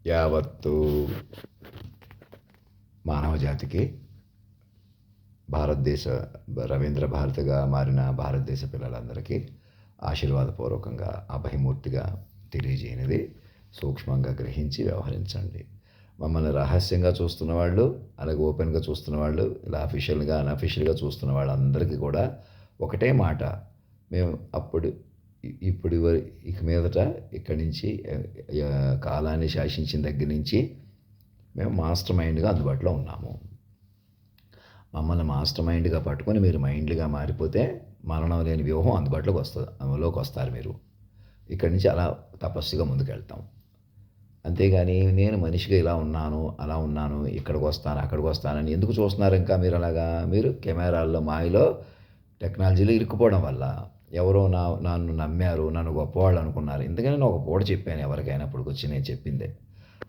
యావత్తు మానవ జాతికి భారతదేశ రవీంద్ర భారతిగా మారిన భారతదేశ పిల్లలందరికీ ఆశీర్వాదపూర్వకంగా అభయమూర్తిగా తెలియజేయనిది సూక్ష్మంగా గ్రహించి వ్యవహరించండి. మమ్మల్ని రహస్యంగా చూస్తున్న వాళ్ళు, అలాగే ఓపెన్గా చూస్తున్న వాళ్ళు, ఇలా అఫీషియల్గా అన్అఫీషియల్గా చూస్తున్న వాళ్ళందరికీ కూడా ఒకటే మాట. మేము ఇప్పుడు ఇక మీదట ఇక్కడి నుంచి కాలాన్ని శాసించిన దగ్గర నుంచి మేము మాస్టర్ మైండ్గా అందుబాటులో ఉన్నాము. మమ్మల్ని మాస్టర్ మైండ్గా పట్టుకొని మీరు మైండ్గా మారిపోతే మరణం లేని వ్యూహం అందులోకి వస్తారు మీరు. ఇక్కడి నుంచి అలా తపస్సుగా ముందుకెళ్తాం. అంతేగాని నేను మనిషిగా ఇలా ఉన్నాను, అలా ఉన్నాను, ఇక్కడికి వస్తాను, అక్కడికి వస్తానని ఎందుకు చూస్తున్నారు? ఇంకా మీరు అలాగా మీరు కెమెరాల్లో మాయలో టెక్నాలజీలో ఇరుక్కుపోవడం వల్ల ఎవరో నన్ను నమ్మారు, నన్ను గొప్పవాళ్ళు అనుకున్నారు. ఎందుకని నేను ఒక పూట చెప్పాను ఎవరికైనా ఇప్పటికొచ్చి నేను చెప్పిందే.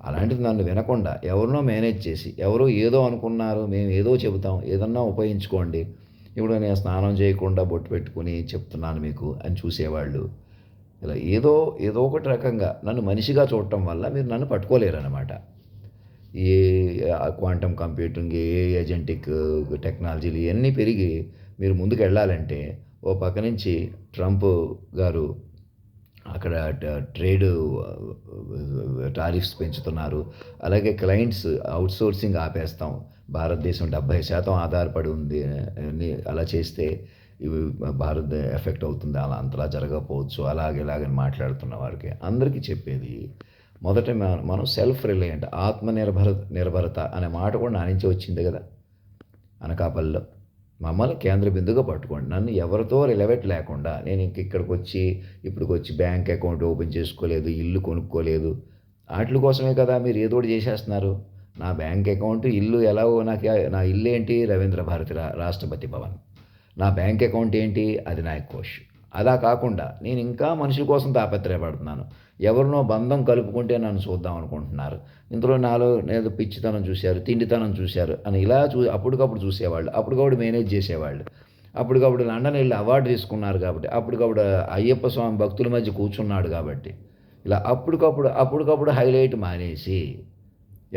అలాంటిది నన్ను వినకుండా ఎవరినో మేనేజ్ చేసి ఎవరో ఏదో అనుకున్నారు, మేము ఏదో చెబుతాం, ఏదన్నా ఉపయోగించుకోండి, ఇప్పుడు నేను స్నానం చేయకుండా బొట్టు పెట్టుకుని చెప్తున్నాను మీకు అని చూసేవాళ్ళు ఇలా ఏదో ఒకటి రకంగా నన్ను మనిషిగా చూడటం వల్ల మీరు నన్ను పట్టుకోలేరన్నమాట. ఈ క్వాంటమ్ కంప్యూటింగ్, ఏజెంటిక్ టెక్నాలజీలు ఇవన్నీ పెరిగి మీరు ముందుకు వెళ్ళాలంటే ఓ పక్క నుంచి ట్రంప్ గారు అక్కడ ట్రేడ్ టారిఫ్స్ పెంచుతున్నారు. అలాగే క్లయింట్స్ అవుట్సోర్సింగ్ ఆపేస్తాం, భారతదేశం 70% ఆధారపడి ఉంది అని అలా చేస్తే ఇవి భారత్ ఎఫెక్ట్ అవుతుంది, అలా అంతలా జరగకపోవచ్చు, ఇలాగని మాట్లాడుతున్న వారికి అందరికీ చెప్పేది మొదట మనం సెల్ఫ్ రిలయంట్, నిర్భరత అనే మాట కూడా నా నుంచి వచ్చింది కదా. అనకాపల్లిలో మమ్మల్ని కేంద్ర బిందుగా పట్టుకోండి. నన్ను ఎవరితో రిలేవేట్ లేకుండా నేను ఇప్పటికి వచ్చి బ్యాంక్ అకౌంట్ ఓపెన్ చేసుకోలేదు, ఇల్లు కొనుక్కోలేదు. వాటి కోసమే కదా మీరు ఏదో ఒకటి చేసేస్తున్నారు. నా బ్యాంక్ అకౌంట్, ఇల్లు ఎలాగో నా ఇల్లు ఏంటి? రవీంద్ర భారతి రాష్ట్రపతి భవన్. నా బ్యాంక్ అకౌంట్ ఏంటి? అది నా కోష్. అలా కాకుండా నేను ఇంకా మనుషుల కోసం తాపత్రయపడుతున్నాను. ఎవరినో బంధం కలుపుకుంటే నన్ను చూద్దాం అనుకుంటున్నారు. ఇందులో నాలో ఏదో పిచ్చితనం చూశారు, తిండితనం చూశారు అని ఇలా అప్పటికప్పుడు చూసేవాళ్ళు, అప్పటికప్పుడు మేనేజ్ చేసేవాళ్ళు. అప్పటికప్పుడు లండన్ వెళ్ళి అవార్డు తీసుకున్నారు కాబట్టి, అప్పటికప్పుడు అయ్యప్ప స్వామి భక్తుల మధ్య కూర్చున్నాడు కాబట్టి, ఇలా అప్పటికప్పుడు హైలైట్ మానేసి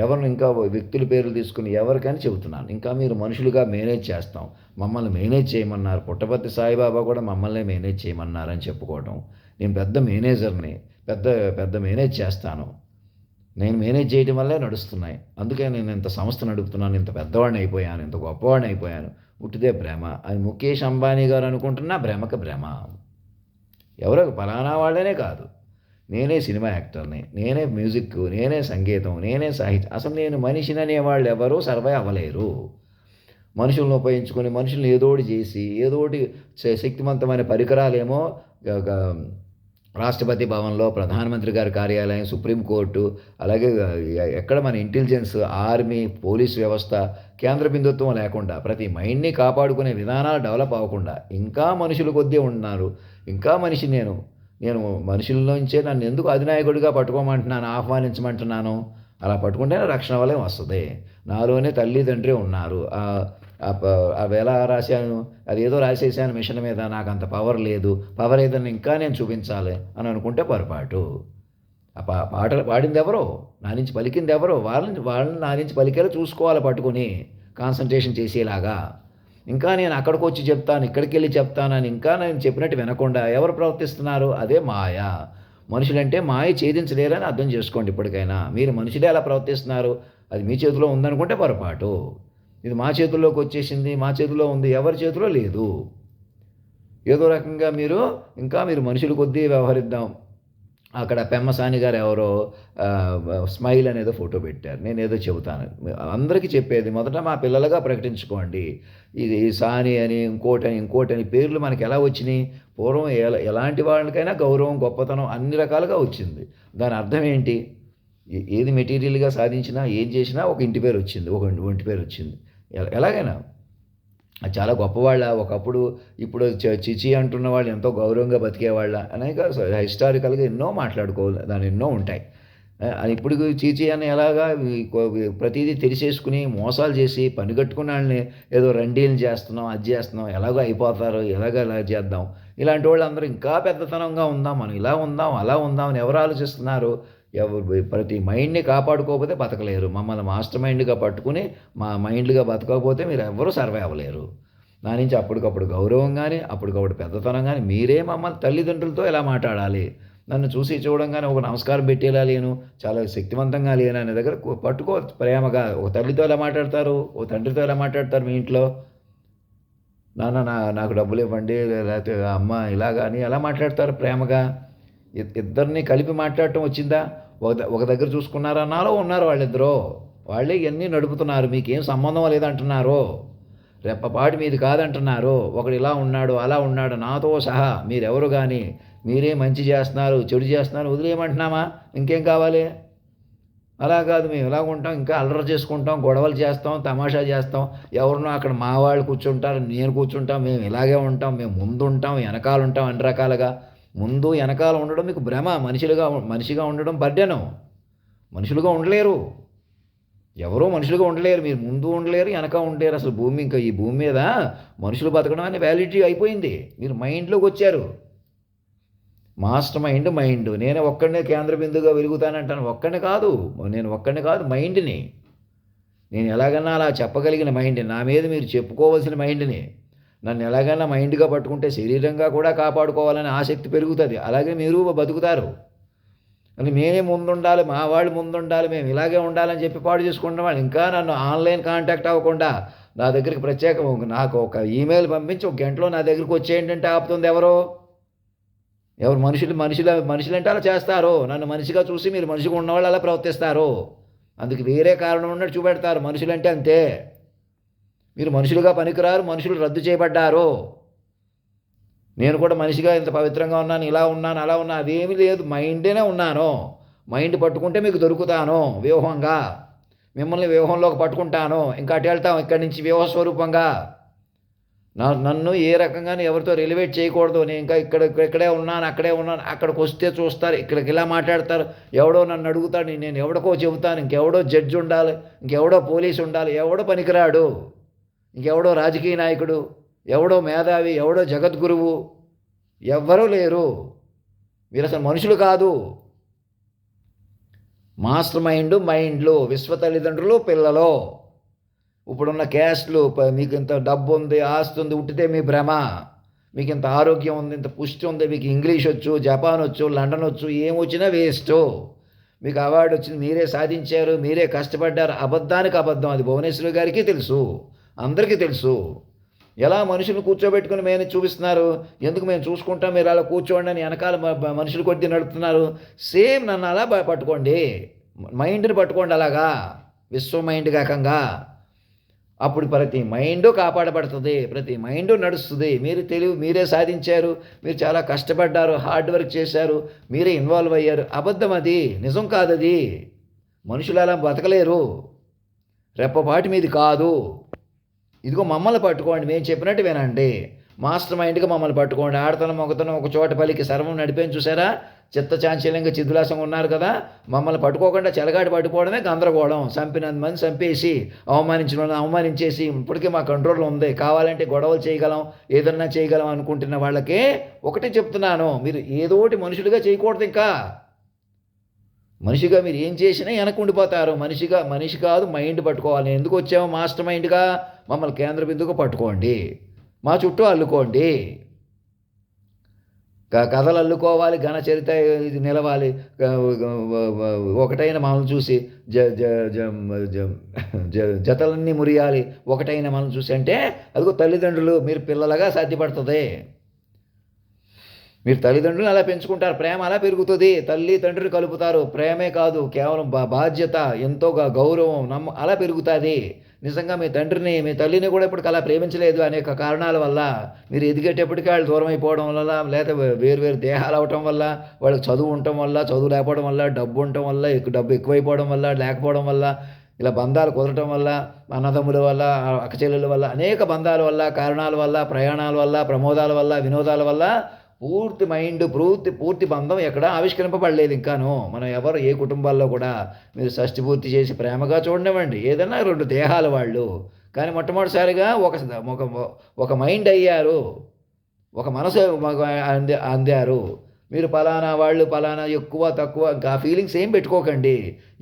ఎవరిని ఇంకా వ్యక్తుల పేర్లు తీసుకుని ఎవరికైనా చెబుతున్నాను, ఇంకా మీరు మనుషులుగా మేనేజ్ చేస్తాం, మమ్మల్ని మేనేజ్ చేయమన్నారు. పుట్టపర్తి సాయిబాబా కూడా మమ్మల్ని మేనేజ్ చేయమన్నారని చెప్పుకోవడం. నేను పెద్ద మేనేజర్ని, పెద్ద మేనేజ్ చేస్తాను, నేను మేనేజ్ చేయడం వల్లే నడుస్తున్నాయి, అందుకే నేను ఇంత సంస్థ నడుపుతున్నాను, ఇంత పెద్దవాడిని అయిపోయాను, ఇంత గొప్పవాడిని అయిపోయాను, ఉట్టిదే భ్రమ అని ముఖేష్ అంబానీ గారు అనుకుంటున్నా. భ్రమకు భ్రమ. ఎవరో ఫలానా వాళ్ళనే కాదు, నేనే సినిమా యాక్టర్ని, నేనే మ్యూజిక్, నేనే సంగీతం, నేనే సాహిత్యం. అసలు నేను మనిషిని అనేవాళ్ళు ఎవరూ సర్వైవ్ అవ్వలేరు. మనుషులను ఉపయోగించుకొని మనుషులను ఏదోటి చేసి ఏదోటి శక్తివంతమైన పరికరాలేమో రాష్ట్రపతి భవన్లో, ప్రధానమంత్రి గారి కార్యాలయం, సుప్రీంకోర్టు, అలాగే ఎక్కడ మన ఇంటెలిజెన్స్, ఆర్మీ, పోలీస్ వ్యవస్థ కేంద్ర బిందుత్వం లేకుండా ప్రతి మైండ్ని కాపాడుకునే విధానాలు డెవలప్ అవ్వకుండా ఇంకా మనుషుల కొద్దీ ఉన్నారు. ఇంకా మనిషి నేను మనుషుల్లోంచే నన్ను ఎందుకు అధినాయకుడిగా పట్టుకోమంటున్నాను, ఆహ్వానించమంటున్నాను? అలా పట్టుకుంటేనే రక్షణ వలయం వస్తుంది. నాలోనే తల్లి తండ్రి ఉన్నారు. అవి ఎలా రాశాను, అదేదో రాసేసాను మిషన్ మీద, నాకు అంత పవర్ లేదు, పవర్ ఏదన్నా ఇంకా నేను చూపించాలి అని అనుకుంటే పొరపాటు. ఆ పాటలు పాడింది ఎవరో, నా నుంచి పలికింది ఎవరో, వాళ్ళని నా నుంచి పలికేలా చూసుకోవాలి పట్టుకొని, కాన్సన్ట్రేషన్ చేసేలాగా. ఇంకా నేను అక్కడికి వచ్చి చెప్తాను, ఇక్కడికి వెళ్ళి చెప్తానని ఇంకా నేను చెప్పినట్టు వినకుండా ఎవరు ప్రవర్తిస్తున్నారు? అదే మాయ. మనుషులంటే మాయ ఛేదించలేరని అర్థం చేసుకోండి ఇప్పటికైనా. మీరు మనుషులే అలా ప్రవర్తిస్తున్నారు, అది మీ చేతిలో ఉందనుకుంటే పొరపాటు. ఇది మా చేతుల్లోకి వచ్చేసింది, మా చేతిలో ఉంది, ఎవరి చేతిలో లేదు. ఏదో రకంగా మీరు మనుషుల కొద్దీ వ్యవహరిద్దాం. అక్కడ పెమ్మసాని గారు ఎవరో స్మైల్ అనేదో ఫోటో పెట్టారు, నేనేదో చెబుతాను. అందరికీ చెప్పేది మొదట మా పిల్లలుగా ప్రకటించుకోండి. ఇది సాని అని ఇంకోటని పేర్లు మనకి ఎలా వచ్చినాయి? పూర్వం ఎలాంటి వాళ్ళకైనా గౌరవం, గొప్పతనం అన్ని రకాలుగా వచ్చింది. దాని అర్థం ఏంటి? ఏది మెటీరియల్గా సాధించినా, ఏం చేసినా ఒక ఇంటి పేరు వచ్చింది, ఒక ఒంటి పేరు వచ్చింది. ఎలాగైనా చాలా గొప్పవాళ్ళ ఒకప్పుడు. ఇప్పుడు చిచి అంటున్న వాళ్ళు ఎంతో గౌరవంగా బతికేవాళ్ళ అనేక హిస్టారికల్గా ఎన్నో దాని ఎన్నో ఉంటాయి. ఇప్పుడు చీచీ అని ఎలాగా ప్రతిదీ తెలిసేసుకుని మోసాలు చేసి పనిగట్టుకున్న వాళ్ళని ఏదో రండీలు చేస్తున్నాం, అది చేస్తున్నాం, ఎలాగో అయిపోతారు, ఎలా చేద్దాం. ఇలాంటి వాళ్ళు అందరూ ఇంకా పెద్దతనంగా ఉందాం, మనం ఇలా ఉందాం, అలా ఉందాం అని ఎవరు ఆలోచిస్తున్నారు? ప్రతి మైండ్‌ని కాపాడుకోకపోతే బతకలేరు. మమ్మల్ని మాస్టర్ మైండ్‌గా పట్టుకుని, మా మైండ్‌లుగా బతకకపోతే మీరెవ్వరూ సర్వైవ్ అవ్వలేరు. నా నుంచి అప్పటికప్పుడు గౌరవం గాని, అప్పటికప్పుడు పెద్దతనం గాని, మీరే మమ్మల్ని తల్లిదండ్రులతో ఎలా మాట్లాడాలి? నన్ను చూసి చూడంగానే ఒక నమస్కారం పెట్టేలా లేను, చాలా శక్తివంతంగా లేను అనే దగ్గర పట్టుకో ప్రేమగా. ఒక తల్లితో ఎలా మాట్లాడతారు? ఓ తండ్రితో ఎలా మాట్లాడతారు మీ ఇంట్లో? నాన్న నాకు డబ్బులివ్వండి, లేతే అమ్మ ఇలాగా అని ఎలా మాట్లాడతారు ప్రేమగా? ఇద్దరిని కలిపి మాట్లాడటం వచ్చిందా? ఒక దగ్గర చూసుకున్నారా? నాలో ఉన్నారు వాళ్ళిద్దరూ. వాళ్ళే ఇయన్నీ నడుపుతున్నారు. మీకేం సంబంధం లేదంటున్నారు. రెప్పపాటు మీది కాదంటున్నారు. ఒకడు ఇలా ఉన్నాడు, అలా ఉన్నాడు నాతో సహా. మీరెవరు గాని, మీరే మంచి చేస్తున్నారు, చెడు చేస్తున్నారు వదిలేయమంటున్నామా? ఇంకేం కావాలి? అలా కాదు, మేము ఇలాగుంటాం, ఇంకా అల్లరి చేసుకుంటాం, గొడవలు చేస్తాం, తమాషా చేస్తాం. ఎవరినో అక్కడ మా వాళ్ళు కూర్చుంటారు, నేను కూర్చుంటాం, మేము ఇలాగే ఉంటాం, మేము ముందుంటాం, వెనకాలుంటాం అన్ని రకాలుగా. ముందు వెనకాల ఉండడం మీకు భ్రమ. మనిషిగా ఉండడం బర్డెను. మనుషులుగా ఉండలేరు. ఎవరో మనుషులుగా ఉండలేరు. మీరు ముందు ఉండలేరు, వెనక ఉండలేరు. అసలు ఇంకా ఈ భూమి మీద మనుషులు బతకడం అనే వ్యాలిడిటీ అయిపోయింది. మీరు మైండ్‌లోకొచ్చారు. Master mind. నేనే ఒక్కడినే కేంద్ర బిందువుగా వెలుగుతానంటాను. నేను ఒక్కడిని కాదు మైండ్‌ని. నేను ఎలాగన్నా అలా చెప్పగలిగిన మైండ్‌ని. నా మీద మీరు చెప్పుకోవాల్సిన మైండ్‌ని. నన్ను ఎలాగైనా మైండ్‌గా పట్టుకుంటే శరీరంగా కూడా కాపాడుకోవాలనే ఆసక్తి పెరుగుతది. అలాగే మీరు బతుకుతారు. అని మేమే ముందుండాలి, మా వాళ్ళు ముందుండాలి, మేము ఇలాగే ఉండాలని చెప్పి పాడు చేసుకుంటున్న వాళ్ళు ఇంకా నన్ను ఆన్‌లైన్ కాంటాక్ట్ అవ్వకుండా నా దగ్గరికి నాకు ఒక ఈమెయిల్ పంపించి ఒక గంటలో నా దగ్గరికి వచ్చేయండి అంటే ఆపుతుంది ఎవరు? ఎవరు? మనుషులంటే అలా చేస్తారు. నన్ను మనిషిగా చూసి మీరు మనిషిగా ఉన్నవాళ్ళు అలా ప్రవర్తిస్తారు. అందుకు వేరే కారణం ఉన్నట్టు చూపెడతారు. మనుషులంటే అంతే. మీరు మనుషులుగా పనికిరారు, మనుషులు రద్దు చేయబడ్డారు. నేను కూడా మనిషిగా ఇంత పవిత్రంగా ఉన్నాను, ఇలా ఉన్నాను, అలా ఉన్నాను అదేమీ లేదు. మైండేనే ఉన్నాను. మైండ్ పట్టుకుంటే మీకు దొరుకుతాను వ్యూహంగా. మిమ్మల్ని వ్యూహంలోకి పట్టుకుంటాను. ఇంకా అటు వెళ్తాం ఇక్కడి నుంచి వ్యూహ స్వరూపంగా. నన్ను ఏ రకంగాను ఎవరితో రిలేట్ చేయకూడదు. నేను ఇంకా ఇక్కడే ఉన్నాను, అక్కడే ఉన్నాను. అక్కడికొస్తే చూస్తారు, ఇక్కడికి ఇలా మాట్లాడతారు. ఎవడో నన్ను అడుగుతాడు, నేను ఎవడికో చెబుతాను. ఇంకెవడో జడ్జి ఉండాలి, ఇంకెవడో పోలీసు ఉండాలి. ఎవడో పనికిరాడు. ఇంకెవడో రాజకీయ నాయకుడు, ఎవడో మేధావి, ఎవడో జగద్గురువు ఎవ్వరూ లేరు. మీరు అసలు మనుషులు కాదు. మాస్టర్ మైండ్లు విశ్వ తల్లిదండ్రులు పిల్లలు. ఇప్పుడున్న క్యాస్ట్లు మీకు ఇంత డబ్బు ఉంది, ఆస్తి ఉంది, ఉట్టితే మీ భ్రమ. మీకు ఇంత ఆరోగ్యం ఉంది, ఇంత పుష్టి ఉంది, మీకు ఇంగ్లీష్ వచ్చు, జపాన్ వచ్చు, లండన్ వచ్చు, ఏమొచ్చినా వేస్ట్. మీకు అవార్డు వచ్చింది, మీరే సాధించారు, మీరే కష్టపడ్డారు. అబద్ధానికి అబద్ధం. అది భువనేశ్వరి గారికి తెలుసు, అందరికీ తెలుసు. ఎలా మనుషులు కూర్చోబెట్టుకుని మేము చూపిస్తున్నారు. ఎందుకు మేము చూసుకుంటాం, మీరు అలా కూర్చోండి అని వెనకాల మనుషులు కొద్ది నడుపుతున్నారు. సేమ్ నన్ను అలా పట్టుకోండి, మైండ్ని పట్టుకోండి అలాగా, విశ్వ మైండ్ కాకంగా. అప్పుడు ప్రతి మైండు కాపాడబడుతుంది, ప్రతి మైండు నడుస్తుంది. మీరే సాధించారు, మీరు చాలా కష్టపడ్డారు, హార్డ్ వర్క్ చేశారు, మీరే ఇన్వాల్వ్ అయ్యారు. అబద్ధం అది, నిజం కాదది. మనుషులు అలా బతకలేరు. రెప్పపాటి మీది కాదు. ఇదిగో మమ్మల్ని పట్టుకోండి, మేము చెప్పినట్టు వినండి. మాస్టర్ మైండ్గా మమ్మల్ని పట్టుకోండి. ఆడతనం మొగతనం ఒక చోట పలికి సర్వం నడిపేని చూసారా? చిత్త చాంచల్యంగా చిద్దులాసంగా ఉన్నారు కదా. మమ్మల్ని పట్టుకోకుండా చెలగాడి పట్టుకోవడమే గందరగోళం. చంపినంత మంది చంపేసి, అవమానించిన వాళ్ళని అవమానించేసి ఇప్పటికే మా కంట్రోల్లో ఉంది. కావాలంటే గొడవలు చేయగలం, ఏదన్నా చేయగలం అనుకుంటున్న వాళ్ళకే ఒకటే చెప్తున్నాను, మీరు ఏదోటి మనుషులుగా చేయకూడదు. ఇంకా మనిషిగా మీరు ఏం చేసినా వెనక్కుండిపోతారు. మనిషి కాదు, మైండ్ పట్టుకోవాలి. ఎందుకు వచ్చామో మాస్టర్ మైండ్గా మమ్మల్ని కేంద్ర బిందువుగా పట్టుకోండి, మా చుట్టూ అల్లుకోండి. కథలు అల్లుకోవాలి, ఘన చరిత్ర ఇది నిలవాలి. ఒకటైన మనల్ని చూసి జతలన్నీ మురియాలి. ఒకటైన మనల్ని చూసి అంటే అదిగో తల్లిదండ్రులు, మీరు పిల్లలుగా సాధ్యపడుతుంది. మీరు తల్లిదండ్రులను అలా పెంచుకుంటారు, ప్రేమ అలా పెరుగుతుంది. తల్లి తండ్రిని కలుపుతారు. ప్రేమే కాదు, కేవలం బాధ్యత, ఎంతో గౌరవం, అలా పెరుగుతుంది. నిజంగా మీ తల్లిని కూడా ఇప్పటికి అలా ప్రేమించలేదు అనేక కారణాల వల్ల. మీరు ఎదిగేటప్పటికీ వాళ్ళు దూరం అయిపోవడం వల్ల, లేదా వేరు దేహాలు అవటం వల్ల, వాళ్ళకి చదువు ఉండటం వల్ల, చదువు లేకపోవడం వల్ల, డబ్బు ఉండటం వల్ల, డబ్బు ఎక్కువైపోవడం వల్ల, లేకపోవడం వల్ల, ఇలా బంధాలు కుదరటం వల్ల, అన్నదమ్ముల వల్ల, అక్కచెల్లెల వల్ల, అనేక బంధాల వల్ల, కారణాల వల్ల, ప్రయాణాల వల్ల, ప్రమోదాల వల్ల, వినోదాల వల్ల పూర్తి మైండ్ పూర్తి బంధం ఎక్కడ ఆవిష్కరింపబడలేదు ఇంకాను. మనం ఎవరు ఏ కుటుంబాల్లో కూడా మీరు షష్టి పూర్తి చేసి ప్రేమగా చూడనివ్వండి, ఏదైనా రెండు దేహాలు వాళ్ళు. కానీ మొట్టమొదటిసారిగా ఒక మైండ్ అయ్యారు, ఒక మనసు అందారు. మీరు పలానా వాళ్ళు, పలానా ఎక్కువ, తక్కువ ఇంకా ఆ ఫీలింగ్స్ ఏం పెట్టుకోకండి.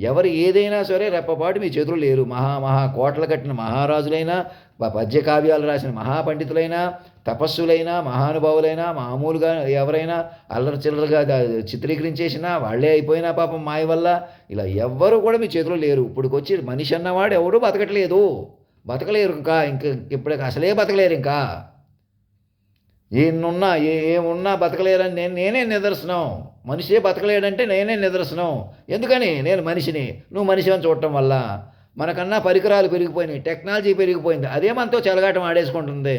ఎవరు ఏదైనా సరే రెప్పపాటు మీ చేతుల్లో లేరు. మహా కోటలు కట్టిన మహారాజులైనా, పద్య కావ్యాలు రాసిన మహాపండితులైనా, తపస్సులైనా, మహానుభావులైనా, మామూలుగా ఎవరైనా అల్లరి చిల్లరగా చిత్రీకరించేసినా వాళ్ళే అయిపోయినా పాపం మాయ వల్ల. ఇలా ఎవ్వరు కూడా మీ చేతిలో లేరు. ఇప్పుడుకొచ్చి మనిషి అన్నవాడు ఎవడూ బతకట్లేదు. బతకలేరు ఇంకా. ఇప్పటికి అసలే బతకలేరు ఇంకా. ఎన్నున్నా ఏమున్నా బతకలేరని నేనే నిదర్శనం. మనిషే బతకలేడంటే నేనే నిదర్శనం. ఎందుకని? నేను మనిషిని, నువ్వు మనిషివని చూడటం వల్ల. మనకన్నా పరికరాలు పెరిగిపోయినాయి, టెక్నాలజీ పెరిగిపోయింది. అదే మనతో చెలగాటం ఆడేసుకుంటుంది.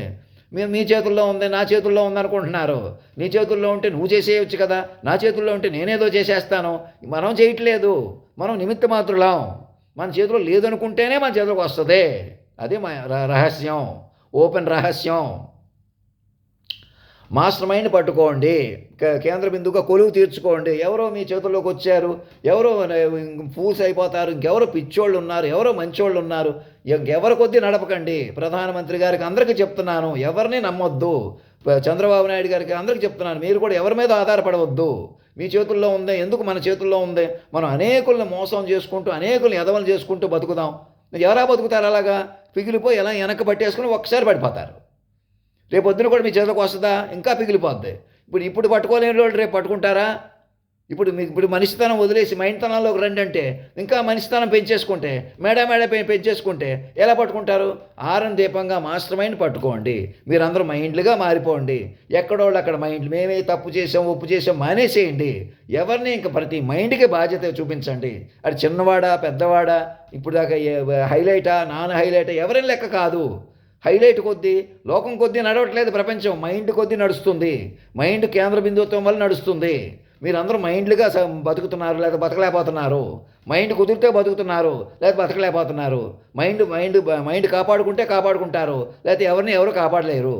మీ చేతుల్లో ఉంది, నా చేతుల్లో ఉందనుకుంటున్నారు. నీ చేతుల్లో ఉంటే నువ్వు చేసేయొచ్చు కదా, నా చేతుల్లో ఉంటే నేనేదో చేసేస్తాను. మనం చేయట్లేదు. మనం నిమిత్త మాత్రులం. మన చేతిలో లేదనుకుంటేనే మన చేతిలోకి వస్తుంది. అదే మా రహస్యం, ఓపెన్ రహస్యం. మాస్టర్ మైండ్ పట్టుకోండి. కేంద్ర బిందువుగా కొలువు తీర్చుకోండి. ఎవరో మీ చేతుల్లోకి వచ్చారు, ఎవరో ఫూల్స్ అయిపోతారు, ఇంకెవరో పిచ్చోళ్ళు ఉన్నారు, ఎవరో మంచోళ్ళు ఉన్నారు. ఎవరి కొద్దీ నడపకండి. ప్రధానమంత్రి గారికి అందరికీ చెప్తున్నాను, ఎవరిని నమ్మొద్దు. చంద్రబాబు నాయుడు గారికి అందరికీ చెప్తున్నాను, మీరు కూడా ఎవరి మీద ఆధారపడవద్దు. మీ చేతుల్లో ఉందే. ఎందుకు మన చేతుల్లో ఉందే? మనం అనేకులను మోసం చేసుకుంటూ, అనేకులను ఎదవలు చేసుకుంటూ బతుకుదాం. ఎవరా బతుకుతారు అలాగా? పిగిలిపోయి ఎలా వెనక్కి పట్టేసుకుని ఒక్కసారి పడిపోతారు. రేపొద్దున కూడా మీ చేతిలోకి వస్తుందా? ఇంకా పిగిలిపోద్ది. ఇప్పుడు పట్టుకోలేని వాళ్ళు రేపు పట్టుకుంటారా? ఇప్పుడు మనిషితనం వదిలేసి మైండ్తనంలోకి రండి అంటే, ఇంకా మనిషితనం పెంచేసుకుంటే, మేడ పెంచేసుకుంటే ఎలా పట్టుకుంటారు? ఆరని దీపంగా మాస్టర్ మైండ్ పట్టుకోండి. మీరందరూ మైండ్లుగా మారిపోండి. ఎక్కడోళ్ళు అక్కడ మైండ్లు. మేమే తప్పు చేసాం, ఒప్పు చేసాం మానేసేయండి. ఎవరిని ఇంకా ప్రతి మైండ్కి బాధ్యత చూపించండి. అది చిన్నవాడా, పెద్దవాడా, ఇప్పుడు దాకా హైలైటా, నాన్ హైలైటా, ఎవరైనా లెక్క కాదు. హైలైట్ కొద్దీ, లోకం కొద్దీ నడవట్లేదు ప్రపంచం. మైండ్ కొద్దీ నడుస్తుంది. మైండ్ కేంద్ర బిందుత్వం వల్ల నడుస్తుంది. మీరందరూ మైండ్లుగా బతుకుతున్నారు, లేదా బతకలేకపోతున్నారు. మైండ్ కుదిరితే బతుకుతున్నారు, లేదా బతకలేకపోతున్నారు. మైండ్ కాపాడుకుంటారు, లేకపోతే ఎవరు కాపాడలేరు.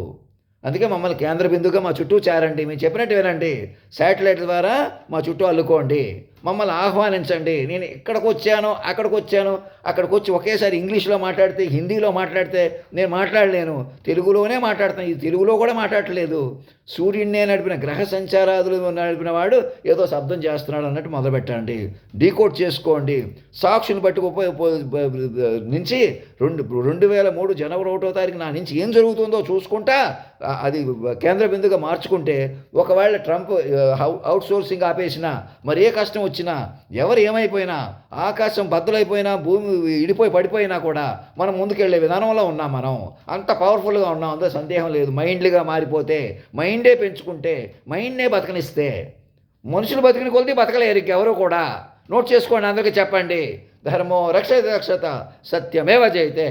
అందుకే మమ్మల్ని కేంద్ర బిందుగా మా చుట్టూ చేరండి. మేము చెప్పినట్టు వినండి. శాటిలైట్ ద్వారా మా చుట్టూ అల్లుకోండి. మమ్మల్ని ఆహ్వానించండి. నేను ఇక్కడికి వచ్చాను, అక్కడికి వచ్చి ఒకేసారి ఇంగ్లీష్లో మాట్లాడితే, హిందీలో మాట్లాడితే నేను మాట్లాడలేను. తెలుగులోనే మాట్లాడతాను. ఇది తెలుగులో కూడా మాట్లాడట్లేదు. సూర్యుడినే నడిపిన గ్రహ సంచారాదులు నడిపిన వాడు ఏదో శబ్దం చేస్తున్నాడు అన్నట్టు మొదలుపెట్టండి. డీకోడ్ చేసుకోండి. సాక్షుని బట్టి నుంచి 2003 జనవరి 1వ తారీఖు నా నుంచి ఏం జరుగుతుందో చూసుకుంటా అది కేంద్ర బిందుగా మార్చుకుంటే, ఒకవేళ ట్రంప్ అవుట్ సోర్సింగ్ ఆపేసినా, మరి ఏ కష్టం వచ్చినా, ఎవరు ఏమైపోయినా, ఆకాశం బద్దలైపోయినా, భూమి పడిపోయినా కూడా మనం ముందుకెళ్లే విధానంలో ఉన్నాం. మనం అంత పవర్ఫుల్గా ఉన్నాం. అందులో సందేహం లేదు. మైండ్లుగా మారిపోతే, మైండే పెంచుకుంటే, మైండ్నే బతకనిస్తే, మనుషులు బతికిన కొలిది బతకలేరు ఇంకెవరూ కూడా. నోట్ చేసుకోండి, అందరికీ చెప్పండి. ధర్మో రక్షత సత్యమేవ జయతే.